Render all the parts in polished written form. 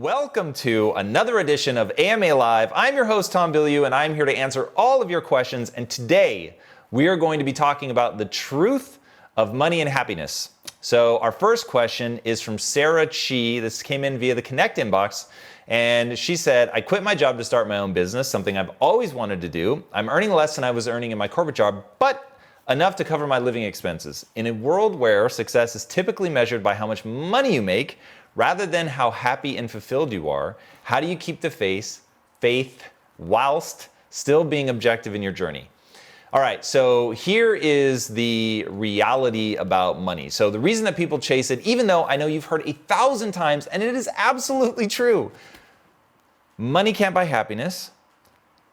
Welcome to another edition of AMA Live. I'm your host, Tom Bilyeu, and I'm here to answer all of your questions. And today, we are going to be talking about the truth of money and happiness. So our first question is from Sarah Chi. This came in via the Connect inbox. And she said, I quit my job to start my own business, something I've always wanted to do. I'm earning less than I was earning in my corporate job, but enough to cover my living expenses. In a world where success is typically measured by how much money you make, rather than how happy and fulfilled you are, how do you keep the faith whilst still being objective in your journey? All right, so here is the reality about money. So the reason that people chase it, even though I know you've heard 1,000 times, and it is absolutely true, money can't buy happiness.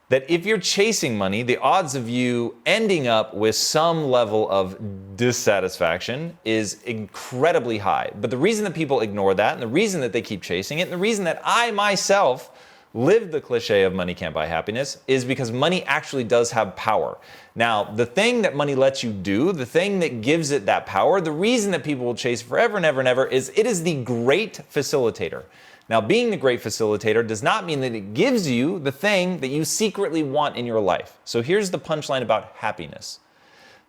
That if you're chasing money, the odds of you ending up with some level of dissatisfaction is incredibly high. But the reason that people ignore that, and the reason that they keep chasing it, and the reason that I myself live the cliche of money can't buy happiness is because money actually does have power. Now, the thing that money lets you do, the thing that gives it that power, the reason that people will chase forever and ever and ever is it is the great facilitator. Now, being the great facilitator does not mean that it gives you the thing that you secretly want in your life. So here's the punchline about happiness.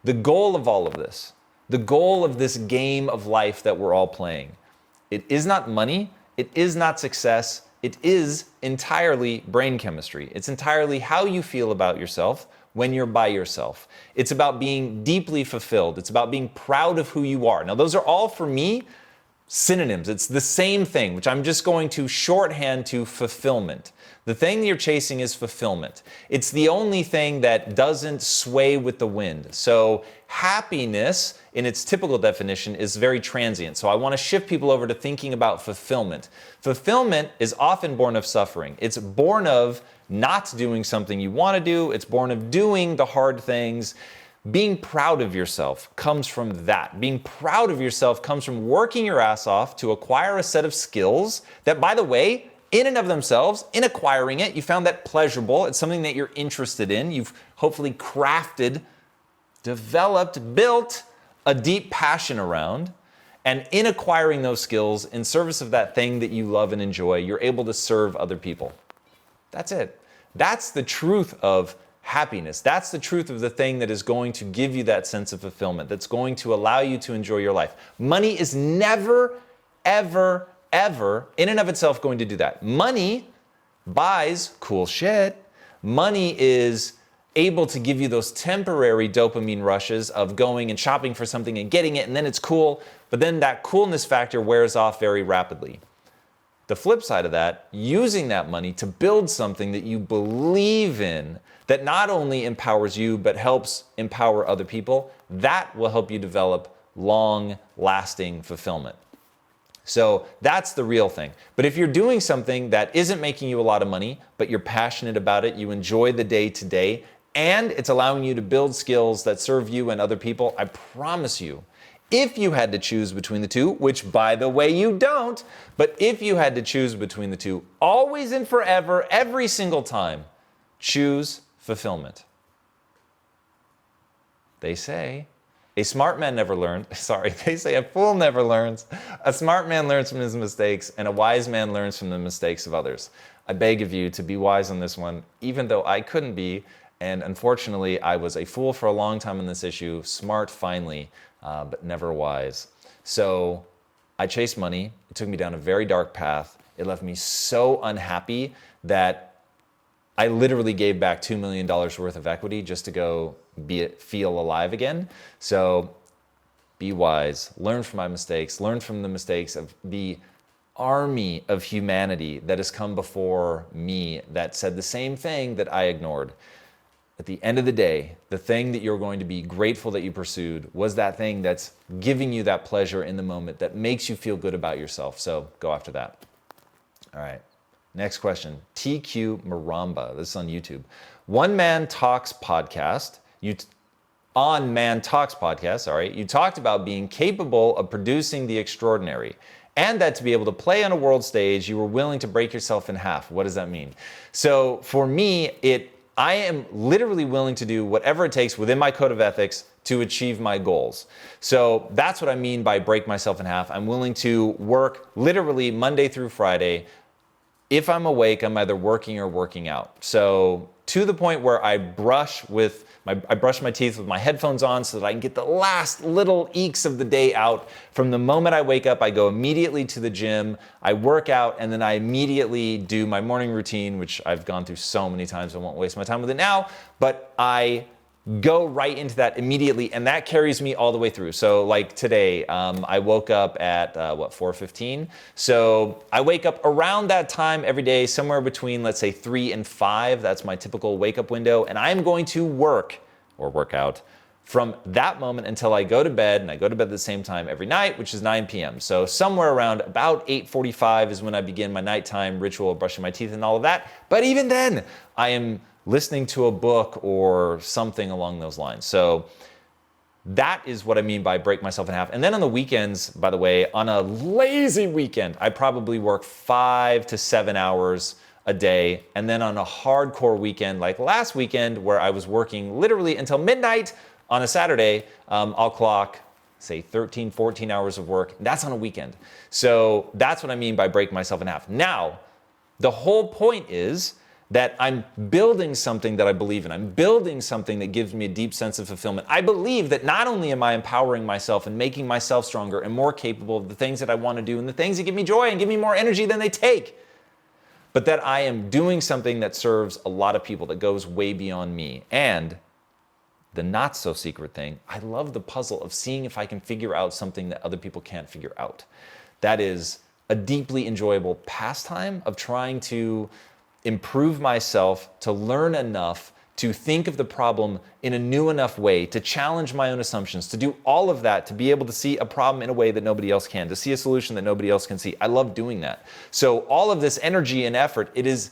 The goal of all of this, the goal of this game of life that we're all playing, it is not money, it is not success, it is entirely brain chemistry. It's entirely how you feel about yourself when you're by yourself. It's about being deeply fulfilled. It's about being proud of who you are. Now, those are all, for me, synonyms. It's the same thing, which I'm just going to shorthand to fulfillment. The thing that you're chasing is fulfillment. It's the only thing that doesn't sway with the wind. So happiness, in its typical definition, is very transient. So I want to shift people over to thinking about fulfillment. Fulfillment is often born of suffering. It's born of not doing something you want to do. It's born of doing the hard things. Being proud of yourself comes from that. Being proud of yourself comes from working your ass off to acquire a set of skills that, by the way, in and of themselves, in acquiring it, you found that pleasurable. It's something that you're interested in. You've hopefully crafted, developed, built a deep passion around. And in acquiring those skills, in service of that thing that you love and enjoy, you're able to serve other people. That's it. That's the truth of happiness. That's the truth of the thing that is going to give you that sense of fulfillment, that's going to allow you to enjoy your life. Money is never, ever, ever in and of itself going to do that. Money buys cool shit. Money is able to give you those temporary dopamine rushes of going and shopping for something and getting it, and then it's cool, but then that coolness factor wears off very rapidly. The flip side of that, using that money to build something that you believe in, that not only empowers you, but helps empower other people, that will help you develop long-lasting fulfillment. So that's the real thing. But if you're doing something that isn't making you a lot of money, but you're passionate about it, you enjoy the day-to-day, and it's allowing you to build skills that serve you and other people, I promise you, if you had to choose between the two, which by the way you don't, but if you had to choose between the two, always and forever, every single time, choose fulfillment. They say a smart man never learns. They say a fool never learns. A smart man learns from his mistakes, and a wise man learns from the mistakes of others. I beg of you to be wise on this one, even though I couldn't be. And unfortunately, I was a fool for a long time on this issue, smart finally, but never wise. So I chased money. It took me down a very dark path. It left me so unhappy that I literally gave back $2 million worth of equity just to go feel alive again. So be wise, learn from my mistakes, learn from the mistakes of the army of humanity that has come before me that said the same thing that I ignored. At the end of the day, the thing that you're going to be grateful that you pursued was that thing that's giving you that pleasure in the moment that makes you feel good about yourself. So go after that. All right. Next question. TQ Maramba. This is on YouTube. On Man Talks podcast, you talked about being capable of producing the extraordinary, and that to be able to play on a world stage, you were willing to break yourself in half. What does that mean? So for me, I am literally willing to do whatever it takes within my code of ethics to achieve my goals. So that's what I mean by break myself in half. I'm willing to work literally Monday through Friday, if I'm awake, I'm either working or working out. So to the point where I brush my teeth with my headphones on so that I can get the last little eeks of the day out. From the moment I wake up, I go immediately to the gym, I work out, and then I immediately do my morning routine, which I've gone through so many times, I won't waste my time with it now, but I go right into that immediately, and that carries me all the way through. So like today, I woke up at 4:15. So I wake up around that time every day, somewhere between, let's say, 3 and 5. That's my typical wake up window. And I'm going to work out from that moment until I go to bed, and I go to bed at the same time every night, which is 9 p.m. So somewhere around about 8:45 is when I begin my nighttime ritual of brushing my teeth and all of that. But even then, I am listening to a book or something along those lines. So that is what I mean by break myself in half. And then on the weekends, by the way, on a lazy weekend, I probably work 5 to 7 hours a day. And then on a hardcore weekend, like last weekend, where I was working literally until midnight on a Saturday, I'll clock, say, 13, 14 hours of work. That's on a weekend. So that's what I mean by break myself in half. Now, the whole point is that I'm building something that I believe in. I'm building something that gives me a deep sense of fulfillment. I believe that not only am I empowering myself and making myself stronger and more capable of the things that I want to do and the things that give me joy and give me more energy than they take, but that I am doing something that serves a lot of people, that goes way beyond me. And the not so secret thing, I love the puzzle of seeing if I can figure out something that other people can't figure out. That is a deeply enjoyable pastime of trying to improve myself, to learn enough, to think of the problem in a new enough way, to challenge my own assumptions, to do all of that, to be able to see a problem in a way that nobody else can, to see a solution that nobody else can see. I love doing that. So all of this energy and effort, it is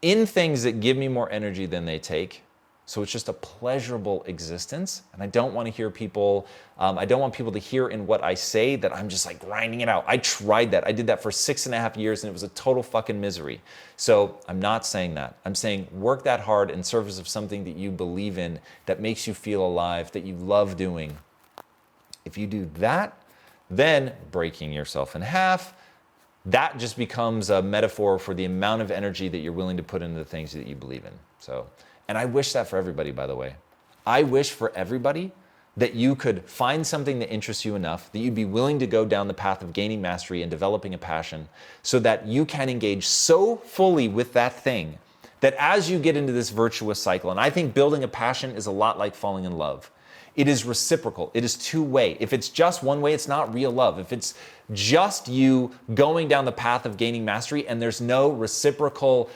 in things that give me more energy than they take. So it's just a pleasurable existence. And I don't want to hear people, I don't want people to hear in what I say that I'm just like grinding it out. I tried that. I did that for 6.5 years and it was a total fucking misery. So I'm not saying that. I'm saying work that hard in service of something that you believe in, that makes you feel alive, that you love doing. If you do that, then breaking yourself in half, that just becomes a metaphor for the amount of energy that you're willing to put into the things that you believe in. So, and I wish that for everybody, by the way. I wish for everybody that you could find something that interests you enough, that you'd be willing to go down the path of gaining mastery and developing a passion so that you can engage so fully with that thing that as you get into this virtuous cycle, and I think building a passion is a lot like falling in love. It is reciprocal. It is two-way. If it's just one way, it's not real love. If it's just you going down the path of gaining mastery and there's no reciprocal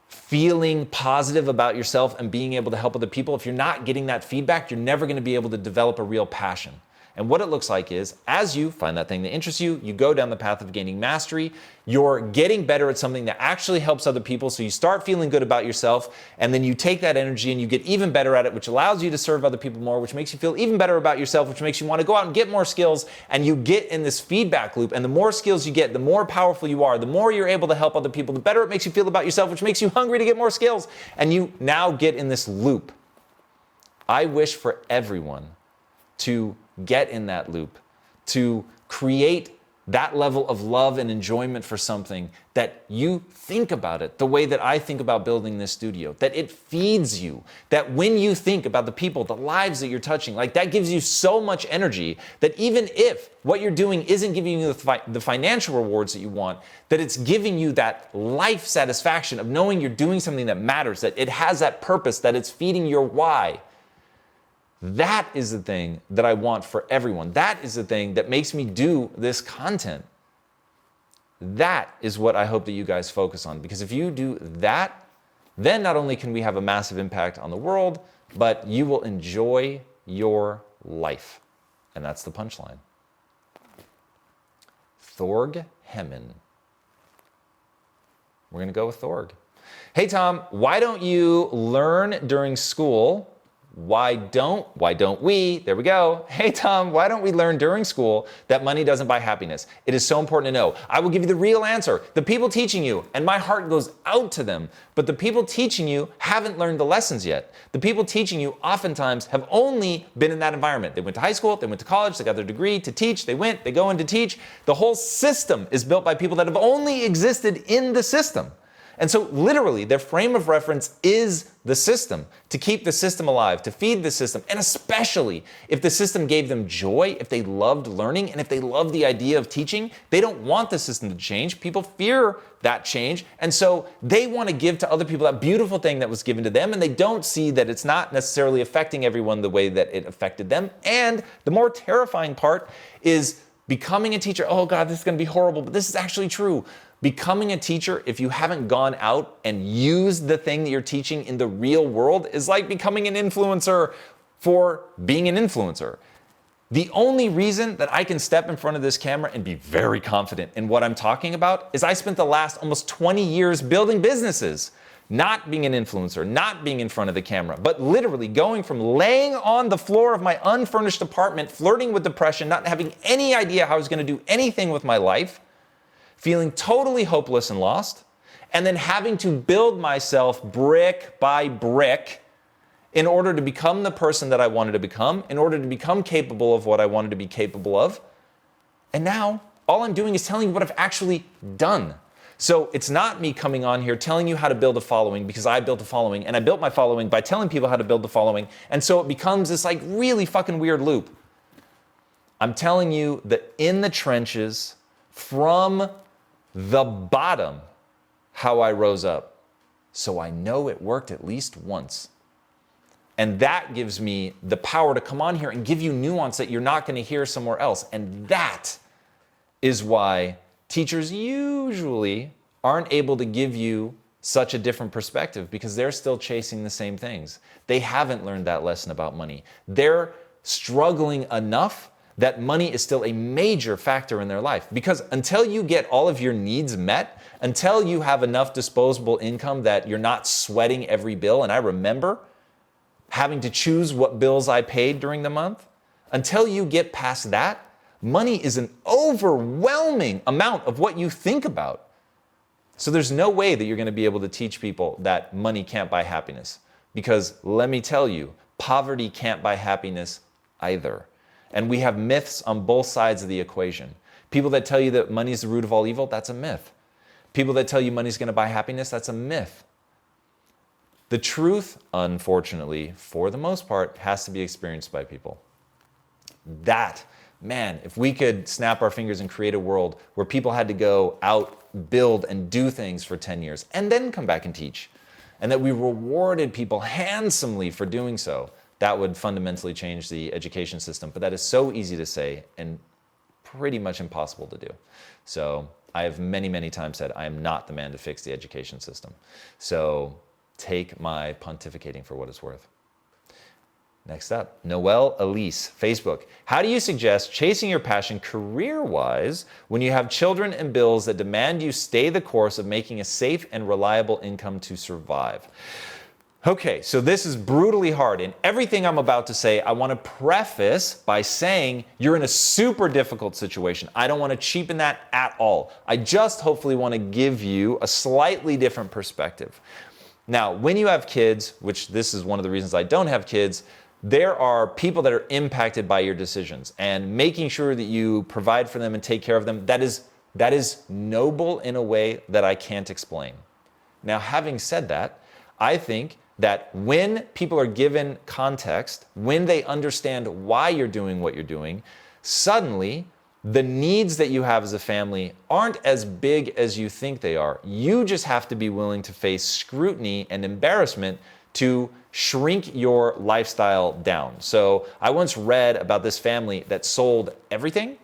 feeling positive about yourself and being able to help other people, if you're not getting that feedback, you're never going to be able to develop a real passion. And what it looks like is, as you find that thing that interests you, you go down the path of gaining mastery, you're getting better at something that actually helps other people, so you start feeling good about yourself, and then you take that energy and you get even better at it, which allows you to serve other people more, which makes you feel even better about yourself, which makes you want to go out and get more skills, and you get in this feedback loop, and the more skills you get, the more powerful you are, the more you're able to help other people, the better it makes you feel about yourself, which makes you hungry to get more skills, and you now get in this loop. I wish for everyone to get in that loop, to create that level of love and enjoyment for something, that you think about it the way that I think about building this studio, that it feeds you, that when you think about the people, the lives that you're touching, like that gives you so much energy that even if what you're doing isn't giving you the financial rewards that you want, that it's giving you that life satisfaction of knowing you're doing something that matters, that it has that purpose, that it's feeding your why. That is the thing that I want for everyone. That is the thing that makes me do this content. That is what I hope that you guys focus on. Because if you do that, then not only can we have a massive impact on the world, but you will enjoy your life. And that's the punchline. Thorg Hemmen. We're going to go with Thorg. Hey, Tom, why don't you learn during school why don't we, there we go. Hey Tom, why don't we learn during school that money doesn't buy happiness? It is so important to know. I will give you the real answer. The people teaching you, and my heart goes out to them, but the people teaching you haven't learned the lessons yet. The people teaching you oftentimes have only been in that environment. They went to high school, they went to college, they got their degree to teach, they go in to teach. The whole system is built by people that have only existed in the system. And so literally their frame of reference is the system, to keep the system alive, to feed the system, and especially if the system gave them joy, if they loved learning, and if they loved the idea of teaching, they don't want the system to change. People fear that change, and so they want to give to other people that beautiful thing that was given to them, and they don't see that it's not necessarily affecting everyone the way that it affected them. And the more terrifying part is becoming a teacher. Oh God, this is going to be horrible, but this is actually true. Becoming a teacher, if you haven't gone out and used the thing that you're teaching in the real world, is like becoming an influencer for being an influencer. The only reason that I can step in front of this camera and be very confident in what I'm talking about is I spent the last almost 20 years building businesses, not being an influencer, not being in front of the camera, but literally going from laying on the floor of my unfurnished apartment, flirting with depression, not having any idea how I was going to do anything with my life, feeling totally hopeless and lost, and then having to build myself brick by brick in order to become the person that I wanted to become, in order to become capable of what I wanted to be capable of. And now all I'm doing is telling you what I've actually done. So it's not me coming on here telling you how to build a following because I built a following, and I built my following by telling people how to build the following. And so it becomes this like really fucking weird loop. I'm telling you that in the trenches, from the bottom, how I rose up. So I know it worked at least once. And that gives me the power to come on here and give you nuance that you're not going to hear somewhere else. And that is why teachers usually aren't able to give you such a different perspective, because they're still chasing the same things. They haven't learned that lesson about money. They're struggling enough that money is still a major factor in their life. Because until you get all of your needs met, until you have enough disposable income that you're not sweating every bill, and I remember having to choose what bills I paid during the month, until you get past that, money is an overwhelming amount of what you think about. So there's no way that you're going to be able to teach people that money can't buy happiness. Because let me tell you, poverty can't buy happiness either. And we have myths on both sides of the equation. People that tell you that money is the root of all evil, that's a myth. People that tell you money is going to buy happiness, that's a myth. The truth, unfortunately, for the most part, has to be experienced by people. That, man, if we could snap our fingers and create a world where people had to go out, build, and do things for 10 years, and then come back and teach, and that we rewarded people handsomely for doing so, that would fundamentally change the education system. But that is so easy to say and pretty much impossible to do. So I have many, many times said I am not the man to fix the education system. So take my pontificating for what it's worth. Next up, Noelle Elise, Facebook. How do you suggest chasing your passion career-wise when you have children and bills that demand you stay the course of making a safe and reliable income to survive? Okay, so this is brutally hard. And everything I'm about to say, I want to preface by saying you're in a super difficult situation. I don't want to cheapen that at all. I just hopefully want to give you a slightly different perspective. Now, when you have kids, which this is one of the reasons I don't have kids, there are people that are impacted by your decisions, and making sure that you provide for them and take care of them, that is noble in a way that I can't explain. Now, having said that, I think that when people are given context, when they understand why you're doing what you're doing, suddenly the needs that you have as a family aren't as big as you think they are. You just have to be willing to face scrutiny and embarrassment to shrink your lifestyle down. So I once read about this family that sold everything,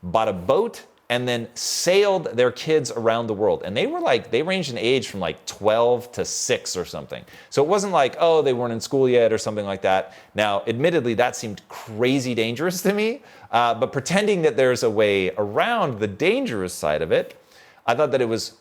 bought a boat, and then sailed their kids around the world. And they ranged in age from like 12 to 6 or something. So it wasn't like, oh, they weren't in school yet or something like that. Now, admittedly, that seemed crazy dangerous to me. But pretending that there's a way around the dangerous side of it, I thought that it was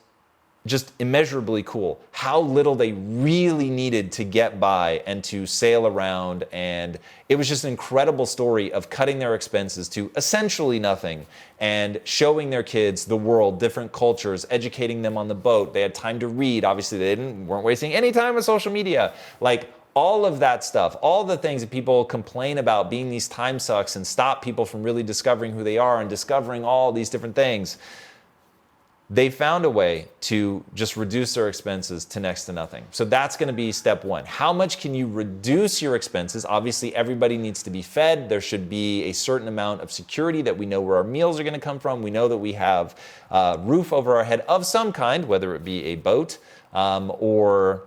just immeasurably cool how little they really needed to get by and to sail around. And it was just an incredible story of cutting their expenses to essentially nothing and showing their kids the world, different cultures, educating them on the boat. They had time to read. Obviously, they weren't wasting any time with social media. Like all of that stuff, all the things that people complain about being these time sucks and stop people from really discovering who they are and discovering all these different things. They found a way to just reduce their expenses to next to nothing. So that's going to be step one. How much can you reduce your expenses? Obviously, everybody needs to be fed. There should be a certain amount of security that we know where our meals are going to come from. We know that we have a roof over our head of some kind, whether it be a boat or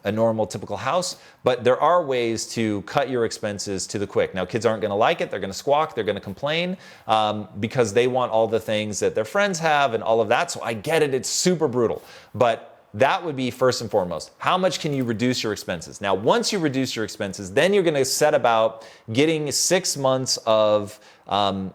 a normal, typical house, but there are ways to cut your expenses to the quick. Now, kids aren't going to like it. They're going to squawk. They're going to complain because they want all the things that their friends have and all of that. So I get it. It's super brutal. But that would be first and foremost. How much can you reduce your expenses? Now, once you reduce your expenses, then you're going to set about getting 6 months of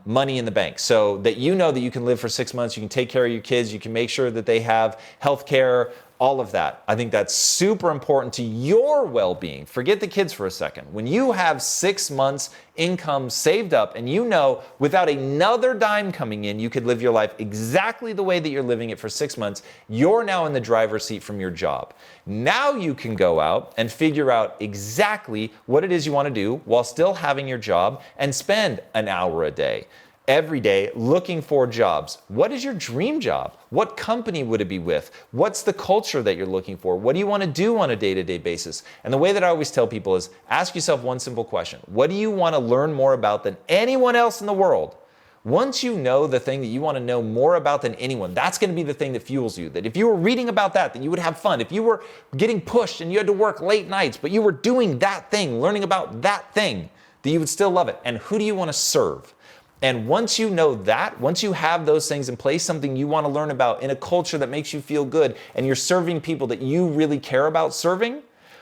money in the bank so that you know that you can live for 6 months. You can take care of your kids. You can make sure that they have health care. All of that. I think that's super important to your well-being. Forget the kids for a second. When you have 6 months income saved up and you know without another dime coming in, you could live your life exactly the way that you're living it for 6 months, you're now in the driver's seat from your job. Now you can go out and figure out exactly what it is you want to do while still having your job and spend an hour a day. Every day looking for jobs. What is your dream job? What company would it be with? What's the culture that you're looking for? What do you want to do on a day-to-day basis? And the way that I always tell people is ask yourself one simple question. What do you want to learn more about than anyone else in the world? Once you know the thing that you want to know more about than anyone, that's going to be the thing that fuels you. That if you were reading about that, then you would have fun. If you were getting pushed and you had to work late nights, but you were doing that thing, learning about that thing, that you would still love it. And who do you want to serve? And once you know that, once you have those things in place, something you want to learn about in a culture that makes you feel good, and you're serving people that you really care about serving,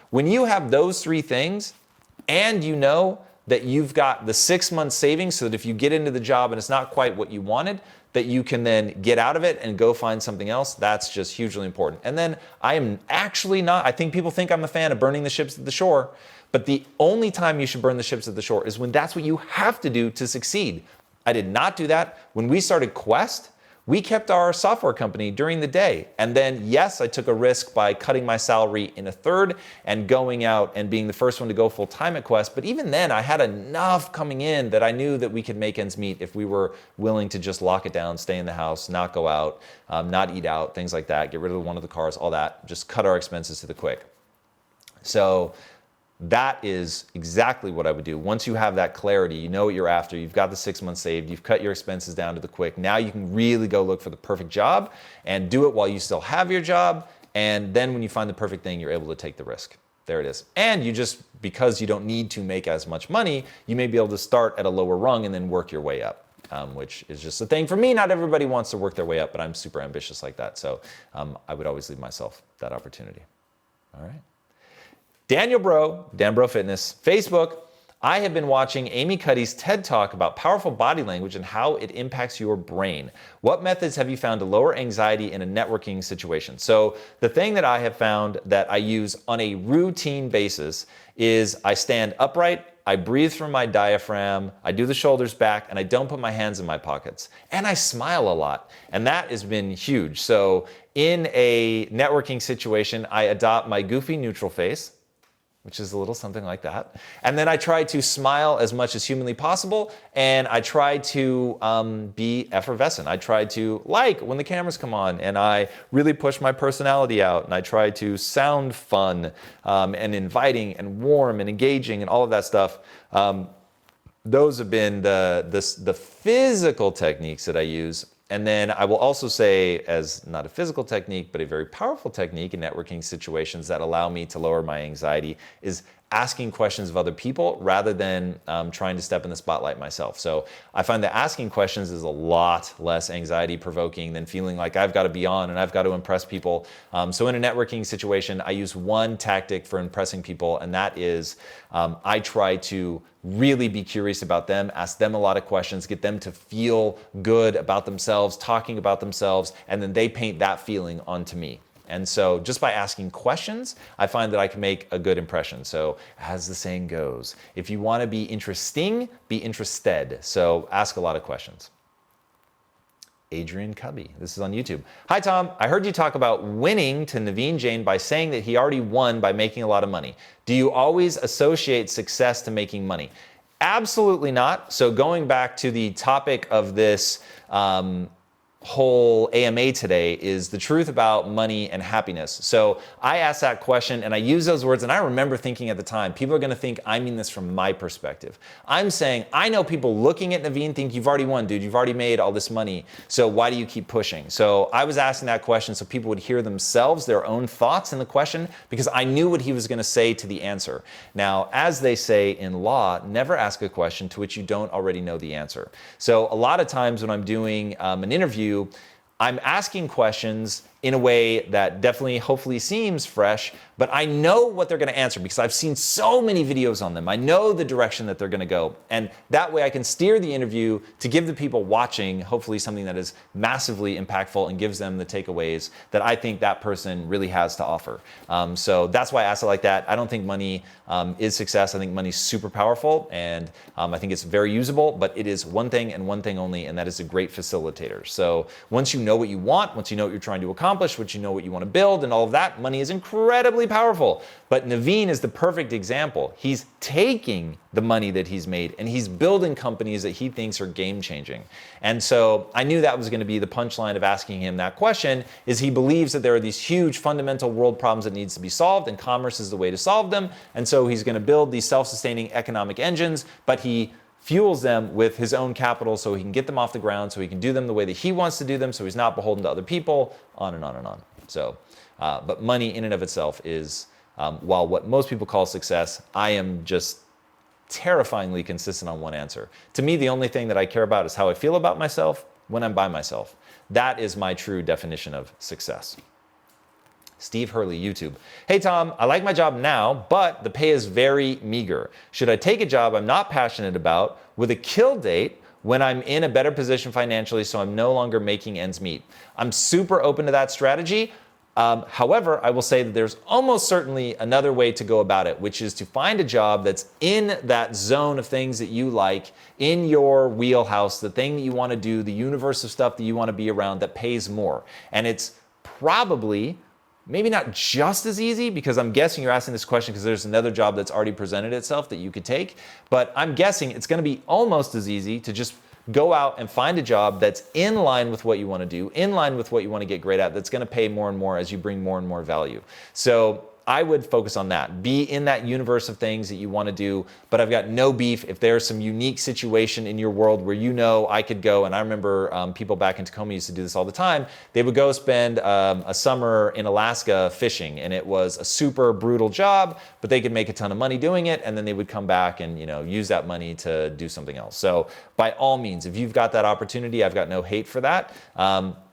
when you have those three things and you know that you've got the 6 months savings so that if you get into the job and it's not quite what you wanted, that you can then get out of it and go find something else, that's just hugely important. And then I am actually not, I think people think I'm a fan of burning the ships at the shore, but the only time you should burn the ships at the shore is when that's what you have to do to succeed. I did not do that. When we started Quest, we kept our software company during the day. And then, yes, I took a risk by cutting my salary in a third and going out and being the first one to go full time at Quest. But even then, I had enough coming in that I knew that we could make ends meet if we were willing to just lock it down, stay in the house, not go out, not eat out, things like that, get rid of one of the cars, all that, just cut our expenses to the quick. So that is exactly what I would do. Once you have that clarity, you know what you're after, you've got the 6 months saved, you've cut your expenses down to the quick. Now you can really go look for the perfect job and do it while you still have your job. And then when you find the perfect thing, you're able to take the risk. There it is. And you just, because you don't need to make as much money, you may be able to start at a lower rung and then work your way up, which is just a thing for me. Not everybody wants to work their way up, but I'm super ambitious like that. So I would always leave myself that opportunity. All right. Dan Bro Fitness, Facebook. I have been watching Amy Cuddy's TED Talk about powerful body language and how it impacts your brain. What methods have you found to lower anxiety in a networking situation? So the thing that I have found that I use on a routine basis is I stand upright, I breathe through my diaphragm, I do the shoulders back, and I don't put my hands in my pockets. And I smile a lot, and that has been huge. So in a networking situation, I adopt my goofy neutral face, which is a little something like that. And then I try to smile as much as humanly possible, and I try to be effervescent. I try to like when the cameras come on, and I really push my personality out, and I try to sound fun and inviting and warm and engaging and all of that stuff. Those have been the physical techniques that I use. And then I will also say, as not a physical technique, but a very powerful technique in networking situations that allow me to lower my anxiety, is asking questions of other people rather than trying to step in the spotlight myself. So I find that asking questions is a lot less anxiety provoking than feeling like I've got to be on and I've got to impress people. So in a networking situation, I use one tactic for impressing people, and that is I try to really be curious about them, ask them a lot of questions, get them to feel good about themselves, talking about themselves, and then they paint that feeling onto me. And so just by asking questions, I find that I can make a good impression. So as the saying goes, if you want to be interesting, be interested. So ask a lot of questions. Adrian Cubby, this is on YouTube. Hi Tom, I heard you talk about winning to Naveen Jain by saying that he already won by making a lot of money. Do you always associate success to making money? Absolutely not. So going back to the topic of this whole AMA today is the truth about money and happiness. So I asked that question and I use those words, and I remember thinking at the time, people are going to think I mean this from my perspective. I'm saying, I know people looking at Naveen think you've already won, dude, you've already made all this money, so why do you keep pushing? So I was asking that question so people would hear themselves, their own thoughts in the question, because I knew what he was going to say to the answer. Now, as they say in law, never ask a question to which you don't already know the answer. So a lot of times when I'm doing an interview, I'm asking questions in a way that definitely, hopefully seems fresh, but I know what they're gonna answer because I've seen so many videos on them. I know the direction that they're gonna go. And that way I can steer the interview to give the people watching, hopefully something that is massively impactful and gives them the takeaways that I think that person really has to offer. So that's why I ask it like that. I don't think money is success. I think money's super powerful, and I think it's very usable, but it is one thing and one thing only, and that is a great facilitator. So once you know what you want, once you know what you're trying to accomplish, once you know what you want to build and all of that, money is incredibly powerful. But Naveen is the perfect example. He's taking the money that he's made and he's building companies that he thinks are game changing. And so I knew that was going to be the punchline of asking him that question, is he believes that there are these huge fundamental world problems that needs to be solved, and commerce is the way to solve them. And so he's going to build these self-sustaining economic engines, but he fuels them with his own capital so he can get them off the ground, so he can do them the way that he wants to do them, so he's not beholden to other people, on and on and on. So, but money in and of itself is, while what most people call success, I am just terrifyingly consistent on one answer. To me, the only thing that I care about is how I feel about myself when I'm by myself. That is my true definition of success. Steve Hurley, YouTube. Hey Tom, I like my job now, but the pay is very meager. Should I take a job I'm not passionate about with a kill date when I'm in a better position financially so I'm no longer making ends meet? I'm super open to that strategy. However, I will say that there's almost certainly another way to go about it, which is to find a job that's in that zone of things that you like, in your wheelhouse, the thing that you want to do, the universe of stuff that you want to be around that pays more. And it's probably maybe not just as easy, because I'm guessing you're asking this question because there's another job that's already presented itself that you could take, but I'm guessing it's going to be almost as easy to just go out and find a job that's in line with what you want to do, in line with what you want to get great at, that's going to pay more and more as you bring more and more value. So I would focus on that. Be in that universe of things that you want to do, but I've got no beef if there's some unique situation in your world where you know I could go, and I remember people back in Tacoma used to do this all the time. They would go spend a summer in Alaska fishing, and it was a super brutal job, but they could make a ton of money doing it, and then they would come back and use that money to do something else. So by all means, if you've got that opportunity, I've got no hate for that.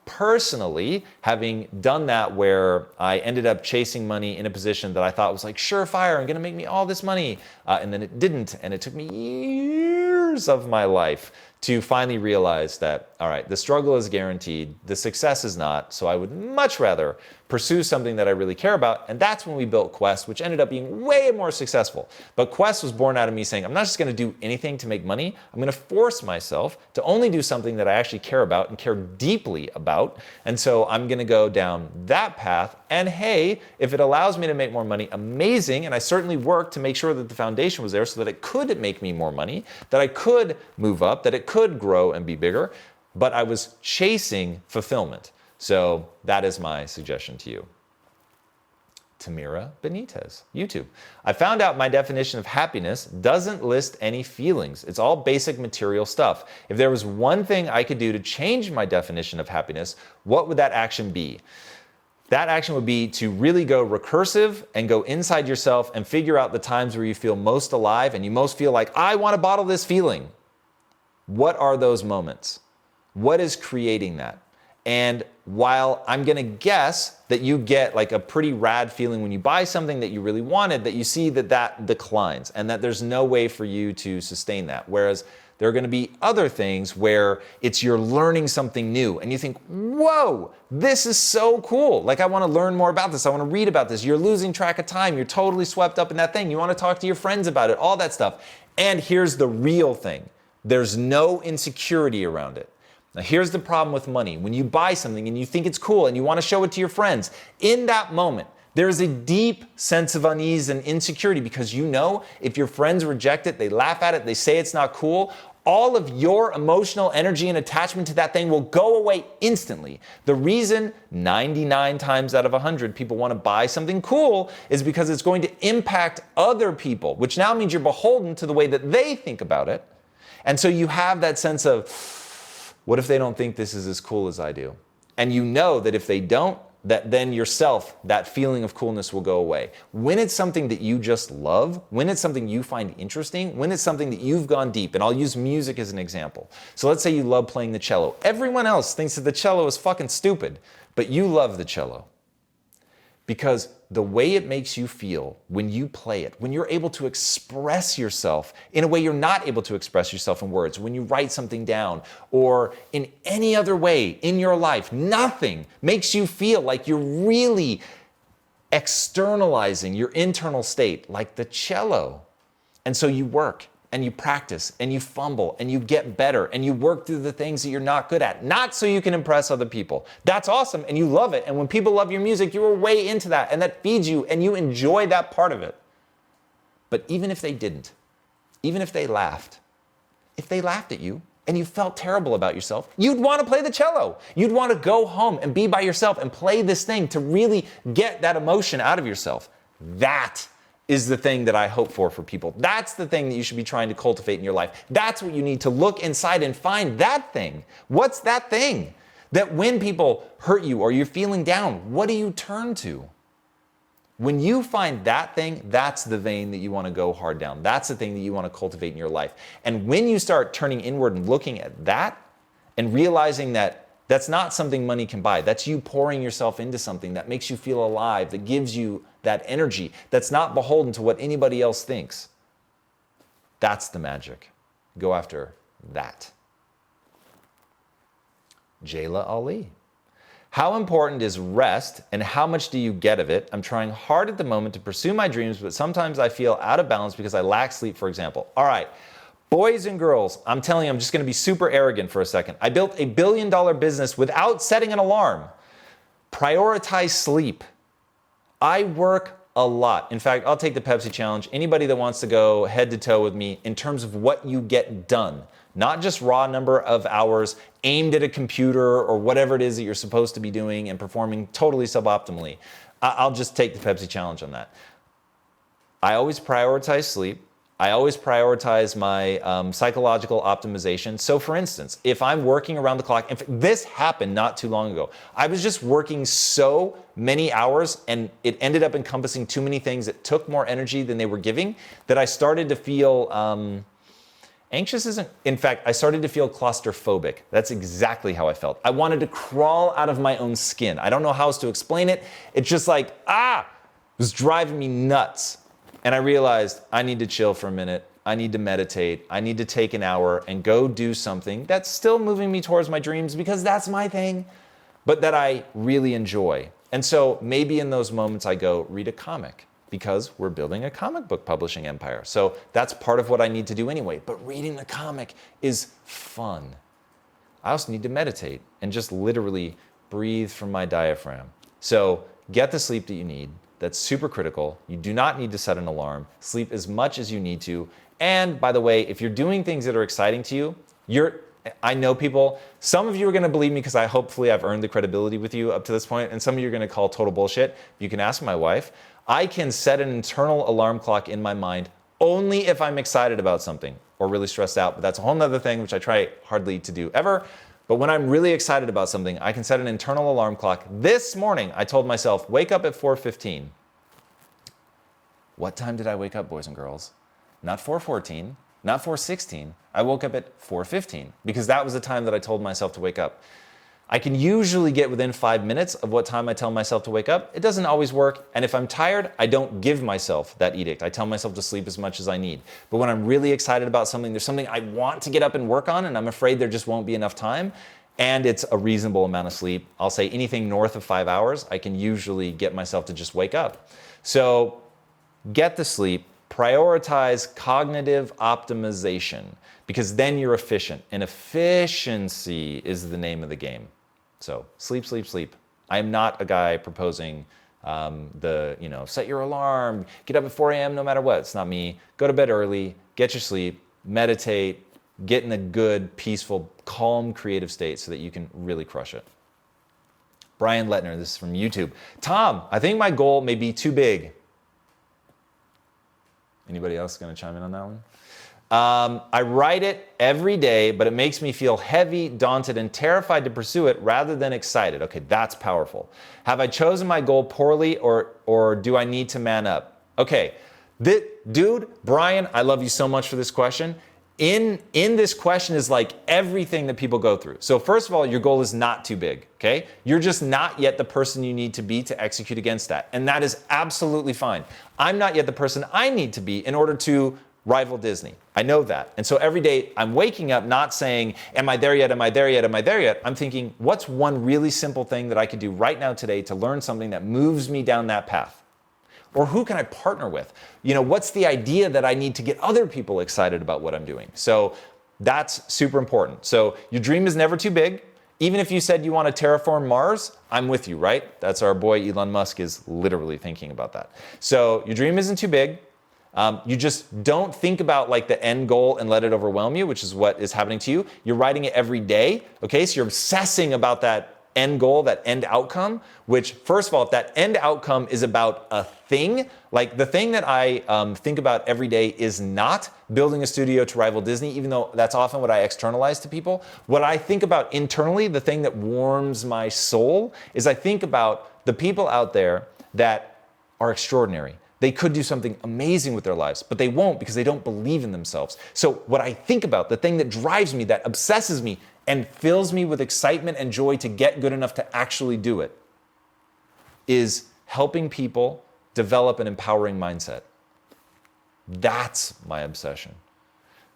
Personally, having done that where I ended up chasing money in a position that I thought was like surefire and gonna make me all this money, and then it didn't, and it took me years of my life to finally realize that, all right, the struggle is guaranteed, the success is not, so I would much rather pursue something that I really care about, and that's when we built Quest, which ended up being way more successful. But Quest was born out of me saying, I'm not just gonna do anything to make money, I'm gonna force myself to only do something that I actually care about and care deeply about, and so I'm gonna go down that path, and hey, if it allows me to make more money, amazing, and I certainly worked to make sure that the foundation was there so that it could make me more money, that I could move up, that it could grow and be bigger, but I was chasing fulfillment. So that is my suggestion to you. Tamira Benitez, YouTube. I found out my definition of happiness doesn't list any feelings. It's all basic material stuff. If there was one thing I could do to change my definition of happiness, what would that action be? That action would be to really go recursive and go inside yourself and figure out the times where you feel most alive and you most feel like, I want to bottle this feeling. What are those moments? What is creating that? And while I'm going to guess that you get like a pretty rad feeling when you buy something that you really wanted, that you see that that declines and that there's no way for you to sustain that. Whereas there are going to be other things where it's you're learning something new and you think, whoa, this is so cool. Like I want to learn more about this. I want to read about this. You're losing track of time. You're totally swept up in that thing. You want to talk to your friends about it, all that stuff. And here's the real thing. There's no insecurity around it. Now, here's the problem with money. When you buy something and you think it's cool and you want to show it to your friends, in that moment, there's a deep sense of unease and insecurity because you know if your friends reject it, they laugh at it, they say it's not cool, all of your emotional energy and attachment to that thing will go away instantly. The reason 99 times out of 100 people want to buy something cool is because it's going to impact other people, which now means you're beholden to the way that they think about it. And so you have that sense of, what if they don't think this is as cool as I do? And you know that if they don't, that then yourself, that feeling of coolness will go away. When it's something that you just love, when it's something you find interesting, when it's something that you've gone deep, and I'll use music as an example. So let's say you love playing the cello. Everyone else thinks that the cello is fucking stupid, but you love the cello. Because the way it makes you feel when you play it, when you're able to express yourself in a way you're not able to express yourself in words, when you write something down, or in any other way in your life, nothing makes you feel like you're really externalizing your internal state like the cello. And so you work and you practice and you fumble and you get better and you work through the things that you're not good at, not so you can impress other people. That's awesome and you love it. And when people love your music, you are way into that and that feeds you and you enjoy that part of it. But even if they didn't, even if they laughed at you and you felt terrible about yourself, you'd want to play the cello. You'd want to go home and be by yourself and play this thing to really get that emotion out of yourself. That is the thing that I hope for people. That's the thing that you should be trying to cultivate in your life. That's what you need to look inside and find that thing. What's that thing? That when people hurt you or you're feeling down, what do you turn to? When you find that thing, that's the vein that you want to go hard down. That's the thing that you want to cultivate in your life. And when you start turning inward and looking at that and realizing that that's not something money can buy. That's you pouring yourself into something that makes you feel alive, that gives you that energy, that's not beholden to what anybody else thinks. That's the magic. Go after that. Jayla Ali. How important is rest and how much do you get of it? I'm trying hard at the moment to pursue my dreams, but sometimes I feel out of balance because I lack sleep, for example. All right. Boys and girls, I'm telling you, I'm just going to be super arrogant for a second. I built $1 billion business without setting an alarm. Prioritize sleep. I work a lot. In fact, I'll take the Pepsi challenge. Anybody that wants to go head to toe with me in terms of what you get done, not just raw number of hours aimed at a computer or whatever it is that you're supposed to be doing and performing totally suboptimally. I'll just take the Pepsi challenge on that. I always prioritize sleep. I always prioritize my psychological optimization. So for instance, if I'm working around the clock, this happened not too long ago. I was just working so many hours and it ended up encompassing too many things that took more energy than they were giving that I started to feel anxious. In fact, I started to feel claustrophobic. That's exactly how I felt. I wanted to crawl out of my own skin. I don't know how else to explain it. It's just like, it was driving me nuts. And I realized I need to chill for a minute. I need to meditate. I need to take an hour and go do something that's still moving me towards my dreams because that's my thing, but that I really enjoy. And so maybe in those moments I go read a comic because we're building a comic book publishing empire. So that's part of what I need to do anyway. But reading the comic is fun. I also need to meditate and just literally breathe from my diaphragm. So get the sleep that you need. That's super critical. You do not need to set an alarm. Sleep as much as you need to. And by the way, if you're doing things that are exciting to you, I know people, some of you are going to believe me because hopefully I've earned the credibility with you up to this point, and some of you are going to call total bullshit. You can ask my wife. I can set an internal alarm clock in my mind only if I'm excited about something or really stressed out, but that's a whole nother thing which I try hardly to do ever. But when I'm really excited about something, I can set an internal alarm clock. This morning, I told myself, wake up at 4:15. What time did I wake up, boys and girls? Not 4:14, not 4:16. I woke up at 4:15 because that was the time that I told myself to wake up. I can usually get within 5 minutes of what time I tell myself to wake up. It doesn't always work. And if I'm tired, I don't give myself that edict. I tell myself to sleep as much as I need. But when I'm really excited about something, there's something I want to get up and work on, and I'm afraid there just won't be enough time, and it's a reasonable amount of sleep. I'll say anything north of 5 hours, I can usually get myself to just wake up. So get the sleep, prioritize cognitive optimization, because then you're efficient. And efficiency is the name of the game. So sleep, sleep, sleep. I am not a guy proposing set your alarm, get up at 4 a.m. no matter what. It's not me. Go to bed early, get your sleep, meditate, get in a good, peaceful, calm, creative state so that you can really crush it. Brian Lettner, this is from YouTube. Tom, I think my goal may be too big. Anybody else going to chime in on that one? I write it every day, but it makes me feel heavy, daunted, and terrified to pursue it rather than excited. Okay, that's powerful. Have I chosen my goal poorly or do I need to man up? Okay, dude, Brian, I love you so much for this question. In this question is like everything that people go through. So first of all, your goal is not too big, okay? You're just not yet the person you need to be to execute against that. And that is absolutely fine. I'm not yet the person I need to be in order to rival Disney. I know that. And so every day I'm waking up not saying, am I there yet? Am I there yet? Am I there yet? I'm thinking, what's one really simple thing that I could do right now today to learn something that moves me down that path? Or who can I partner with? What's the idea that I need to get other people excited about what I'm doing? So that's super important. So your dream is never too big. Even if you said you want to terraform Mars, I'm with you, right? That's our boy Elon Musk is literally thinking about that. So your dream isn't too big. You just don't think about like the end goal and let it overwhelm you, which is what is happening to you. You're writing it every day, okay? So you're obsessing about that end goal, that end outcome, which first of all, if that end outcome is about a thing, like the thing that I think about every day is not building a studio to rival Disney, even though that's often what I externalize to people. What I think about internally, the thing that warms my soul, is I think about the people out there that are extraordinary. They could do something amazing with their lives, but they won't because they don't believe in themselves. So what I think about, the thing that drives me, that obsesses me, and fills me with excitement and joy to get good enough to actually do it, is helping people develop an empowering mindset. That's my obsession.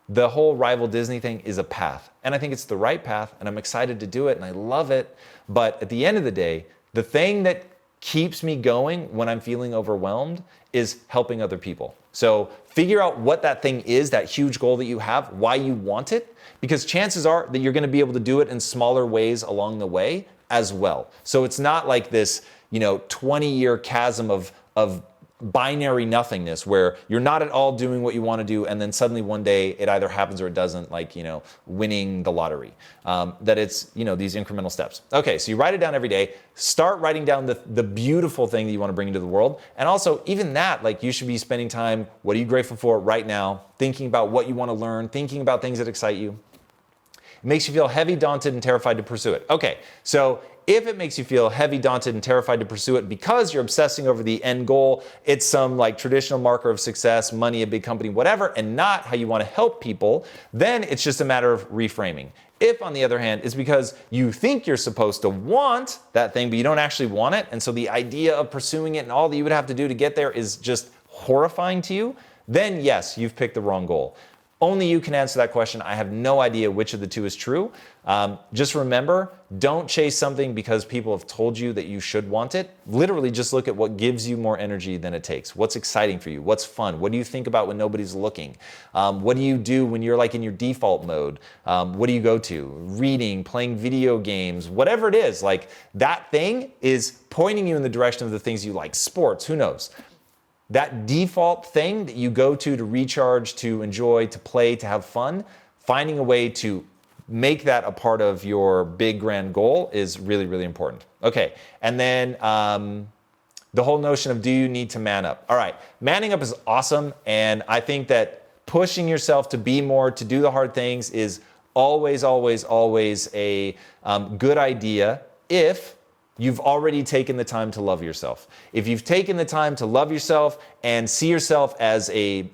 The whole rival Disney thing is a path, and I think it's the right path, and I'm excited to do it, and I love it. But at the end of the day, the thing that keeps me going when I'm feeling overwhelmed is helping other people. So figure out what that thing is, that huge goal that you have, why you want it, because chances are that you're going to be able to do it in smaller ways along the way as well. So it's not like this, 20-year chasm of binary nothingness where you're not at all doing what you want to do and then suddenly one day it either happens or it doesn't, like winning the lottery. That it's these incremental steps. Okay, so you write it down every day. Start writing down the beautiful thing that you want to bring into the world, and also even that, like, you should be spending time, what are you grateful for right now, thinking about what you want to learn, thinking about things that excite you. It makes you feel heavy, daunted, and terrified to pursue it. Okay, so if it makes you feel heavy, daunted, and terrified to pursue it because you're obsessing over the end goal, it's some like traditional marker of success, money, a big company, whatever, and not how you want to help people, then it's just a matter of reframing. If, on the other hand, it's because you think you're supposed to want that thing, but you don't actually want it, and so the idea of pursuing it and all that you would have to do to get there is just horrifying to you, then yes, you've picked the wrong goal. Only you can answer that question. I have no idea which of the two is true. Just remember, don't chase something because people have told you that you should want it. Literally just look at what gives you more energy than it takes. What's exciting for you? What's fun? What do you think about when nobody's looking? What do you do when you're like in your default mode? What do you go to? Reading, playing video games, whatever it is. Like that thing is pointing you in the direction of the things you like. Sports, who knows? That default thing that you go to recharge, to enjoy, to play, to have fun, finding a way to make that a part of your big grand goal is really, really important. Okay, and then the whole notion of do you need to man up? All right, manning up is awesome, and I think that pushing yourself to be more, to do the hard things is always, always, always a good idea if you've already taken the time to love yourself. If you've taken the time to love yourself and see yourself as a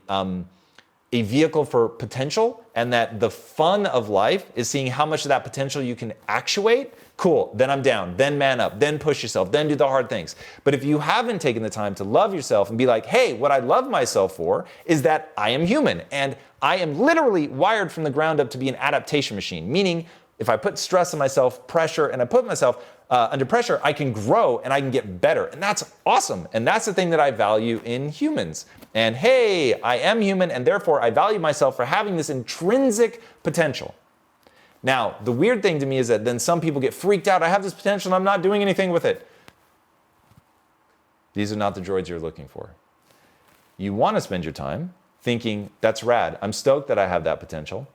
vehicle for potential, and that the fun of life is seeing how much of that potential you can actuate, cool, then I'm down, then man up, then push yourself, then do the hard things. But if you haven't taken the time to love yourself and be like, hey, what I love myself for is that I am human, and I am literally wired from the ground up to be an adaptation machine, meaning if I put stress on myself, pressure, and I put myself under pressure, I can grow and I can get better. And that's awesome. And that's the thing that I value in humans. And hey, I am human, and therefore I value myself for having this intrinsic potential. Now, the weird thing to me is that then some people get freaked out. I have this potential and I'm not doing anything with it. These are not the droids you're looking for. You want to spend your time thinking, that's rad. I'm stoked that I have that potential.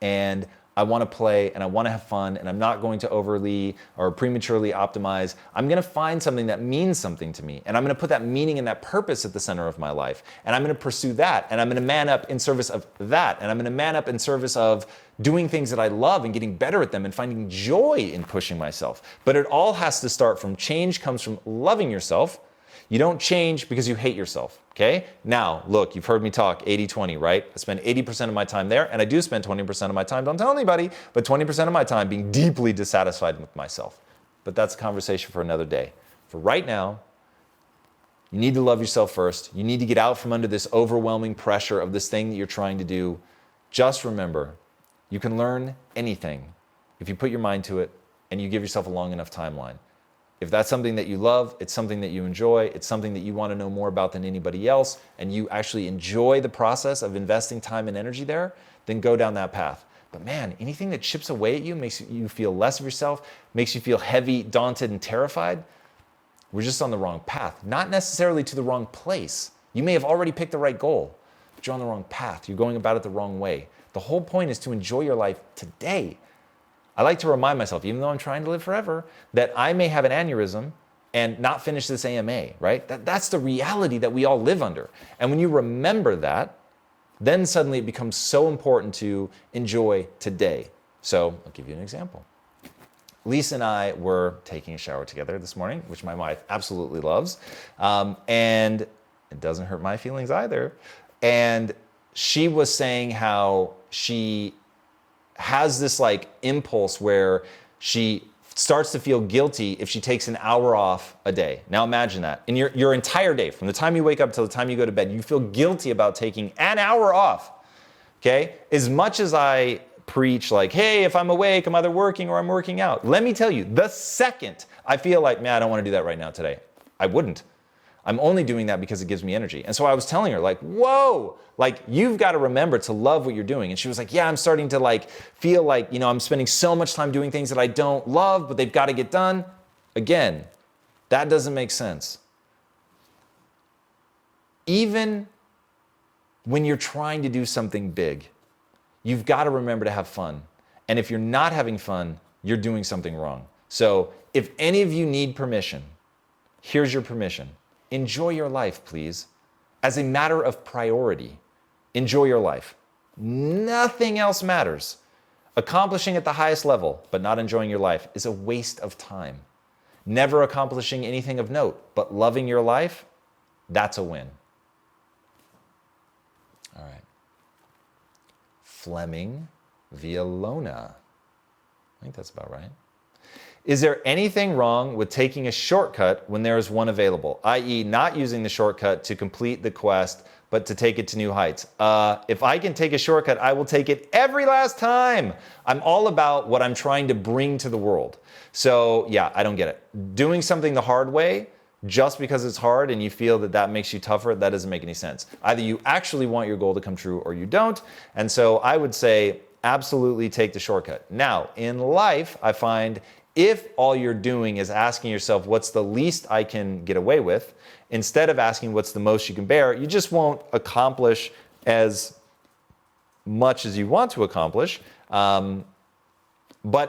And I want to play and I want to have fun, and I'm not going to overly or prematurely optimize. I'm going to find something that means something to me, and I'm going to put that meaning and that purpose at the center of my life, and I'm going to pursue that, and I'm going to man up in service of that, and I'm going to man up in service of doing things that I love and getting better at them and finding joy in pushing myself. But it all has to start from change comes from loving yourself. You don't change because you hate yourself, okay? Now, look, you've heard me talk 80-20, right? I spend 80% of my time there, and I do spend 20% of my time, don't tell anybody, but 20% of my time being deeply dissatisfied with myself. But that's a conversation for another day. For right now, you need to love yourself first. You need to get out from under this overwhelming pressure of this thing that you're trying to do. Just remember, you can learn anything if you put your mind to it and you give yourself a long enough timeline. If that's something that you love, it's something that you enjoy, it's something that you want to know more about than anybody else, and you actually enjoy the process of investing time and energy there, then go down that path. But man, anything that chips away at you, makes you feel less of yourself, makes you feel heavy, daunted, and terrified, we're just on the wrong path. Not necessarily to the wrong place. You may have already picked the right goal, but you're on the wrong path. You're going about it the wrong way. The whole point is to enjoy your life today. I like to remind myself, even though I'm trying to live forever, that I may have an aneurysm and not finish this AMA, right? That's the reality that we all live under. And when you remember that, then suddenly it becomes so important to enjoy today. So I'll give you an example. Lisa and I were taking a shower together this morning, which my wife absolutely loves. And it doesn't hurt my feelings either. And she was saying how she has this like impulse where she starts to feel guilty if she takes an hour off a day. Now imagine that. In your entire day, from the time you wake up till the time you go to bed, you feel guilty about taking an hour off. Okay? As much as I preach like, hey, if I'm awake, I'm either working or I'm working out. Let me tell you, the second I feel like, man, I don't want to do that right now today, I wouldn't. I'm only doing that because it gives me energy. And so I was telling her like, whoa, like you've got to remember to love what you're doing. And she was like, yeah, I'm starting to like feel like, I'm spending so much time doing things that I don't love, but they've got to get done. Again, that doesn't make sense. Even when you're trying to do something big, you've got to remember to have fun. And if you're not having fun, you're doing something wrong. So if any of you need permission, here's your permission. Enjoy your life, please. As a matter of priority, enjoy your life. Nothing else matters. Accomplishing at the highest level, but not enjoying your life, is a waste of time. Never accomplishing anything of note, but loving your life, that's a win. All right. Fleming Violona. I think that's about right. Is there anything wrong with taking a shortcut when there is one available, i.e. not using the shortcut to complete the quest, but to take it to new heights? If I can take a shortcut, I will take it every last time. I'm all about what I'm trying to bring to the world. So yeah, I don't get it. Doing something the hard way just because it's hard and you feel that that makes you tougher, that doesn't make any sense. Either you actually want your goal to come true or you don't. And so I would say absolutely take the shortcut. Now, in life, I find if all you're doing is asking yourself, what's the least I can get away with, instead of asking what's the most you can bear, you just won't accomplish as much as you want to accomplish. But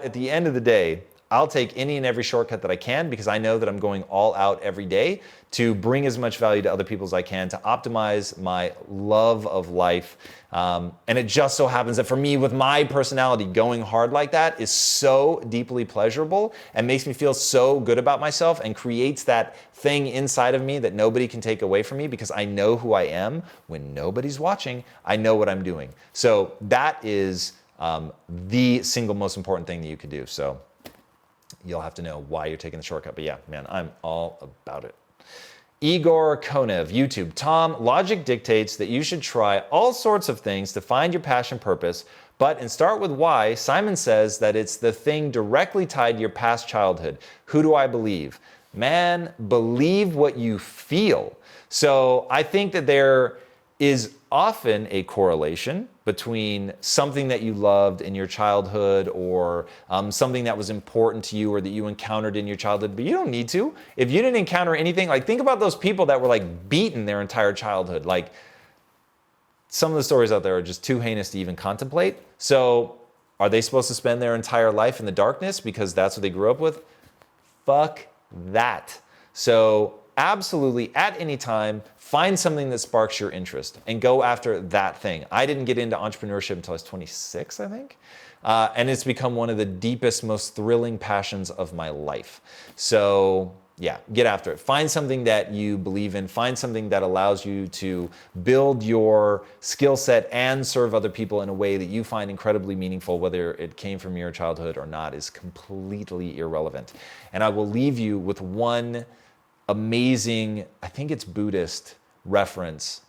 at the end of the day, I'll take any and every shortcut that I can because I know that I'm going all out every day to bring as much value to other people as I can, to optimize my love of life. And it just so happens that for me, with my personality, going hard like that is so deeply pleasurable and makes me feel so good about myself and creates that thing inside of me that nobody can take away from me because I know who I am. When nobody's watching, I know what I'm doing. So that is the single most important thing that you could do. So you'll have to know why you're taking the shortcut. But yeah, man, I'm all about it. Igor Konev, YouTube. Tom, logic dictates that you should try all sorts of things to find your passion purpose, but in Start With Why, Simon says that it's the thing directly tied to your past childhood. Who do I believe? Man, believe what you feel. So I think that there is often a correlation between something that you loved in your childhood or something that was important to you or that you encountered in your childhood, but you don't need to. If you didn't encounter anything, like think about those people that were like beaten their entire childhood. Like some of the stories out there are just too heinous to even contemplate. So are they supposed to spend their entire life in the darkness because that's what they grew up with? Fuck that. So absolutely, at any time, find something that sparks your interest and go after that thing. I didn't get into entrepreneurship until I was 26, I think. And it's become one of the deepest, most thrilling passions of my life. So yeah, get after it. Find something that you believe in. Find something that allows you to build your skill set and serve other people in a way that you find incredibly meaningful. Whether it came from your childhood or not is completely irrelevant. And I will leave you with one amazing, I think it's Buddhist reference.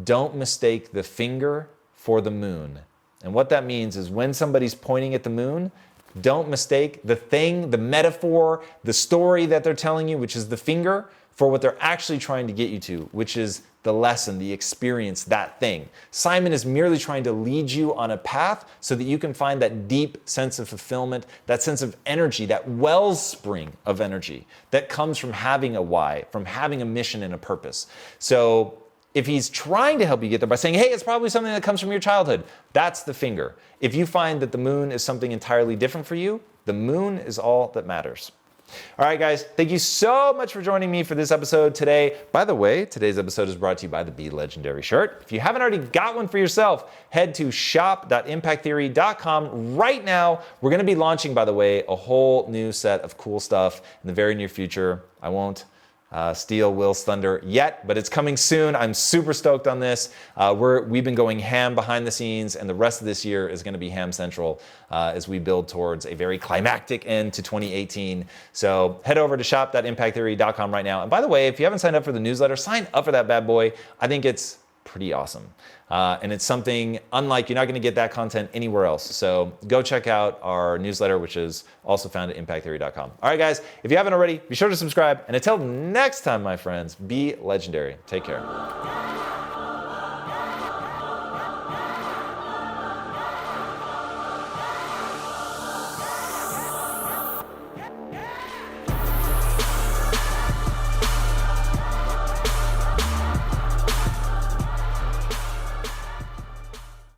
Don't mistake the finger for the moon. And what that means is when somebody's pointing at the moon, don't mistake the thing, the metaphor, the story that they're telling you, which is the finger, for what they're actually trying to get you to, which is the lesson, the experience, that thing. Simon is merely trying to lead you on a path so that you can find that deep sense of fulfillment, that sense of energy, that wellspring of energy that comes from having a why, from having a mission and a purpose. So if he's trying to help you get there by saying, hey, it's probably something that comes from your childhood, that's the finger. If you find that the moon is something entirely different for you, the moon is all that matters. All right, guys, thank you so much for joining me for this episode today. By the way, today's episode is brought to you by the Be Legendary shirt. If you haven't already got one for yourself, head to shop.impacttheory.com right now. We're going to be launching, by the way, a whole new set of cool stuff in the very near future. I won't steal Will's thunder yet, but it's coming soon. I'm super stoked on this. We've been going ham behind the scenes, and the rest of this year is going to be ham central as we build towards a very climactic end to 2018. So head over to shop.impacttheory.com right now. And by the way, if you haven't signed up for the newsletter, sign up for that bad boy. I think it's pretty awesome. And it's something unlike, you're not going to get that content anywhere else. So go check out our newsletter, which is also found at impacttheory.com. All right, guys, if you haven't already, be sure to subscribe. And until next time, my friends, be legendary. Take care.